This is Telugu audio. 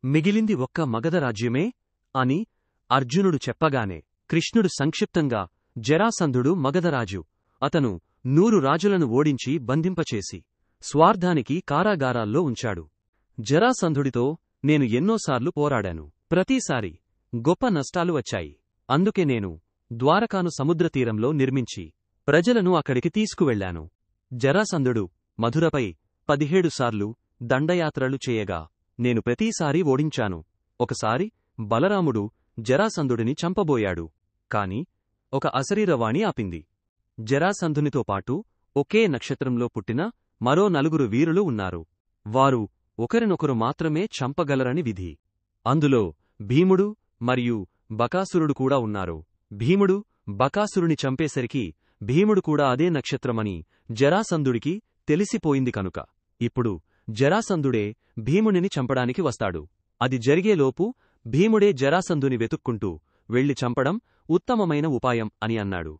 మిగిలింది ఒక్క మగధ రాజ్యమే అని అర్జునుడు చెప్పగానే కృష్ణుడు సంక్షిప్తంగా జరాసంధుడు మగధరాజు. అతను 100 రాజులను ఓడించి బంధింపచేసి స్వార్థానికి కారాగారాల్లో ఉంచాడు. జరాసంధుడితో నేను ఎన్నోసార్లు పోరాడాను. ప్రతిసారీ గొప్ప నష్టాలు వచ్చాయి. అందుకే నేను ద్వారకాను సముద్రతీరంలో నిర్మించి ప్రజలను అక్కడికి తీసుకువెళ్లాను. జరాసంధుడు మధురపై 17 సార్లు దండయాత్రలు చేయగా నేను ప్రతిసారీ ఓడించాను. ఒకసారి బలరాముడు జరాసంధుడిని చంపబోయాడు. కాని ఒక అశరీరవాణి ఆపింది. జరాసంధునితో పాటు ఒకే నక్షత్రంలో పుట్టిన మరో 4 వీరులు ఉన్నారు. వారు ఒకరినొకరు మాత్రమే చంపగలరని విధి. అందులో భీముడు మరియు బకాసురుడు కూడా ఉన్నారు. భీముడు బకాసురుని చంపేసరికి భీముడు కూడా అదే నక్షత్రమని జరాసంధుడికి తెలిసిపోయింది కనుక ఇప్పుడు జరాసంధుడే భీమునిని చంపడానికి వస్తాడు. అది జరిగేలోపు భీముడే జరాసంధుని వెతుక్కుంటూ వెళ్లి చంపడం ఉత్తమమైన ఉపాయం అని అన్నాడు.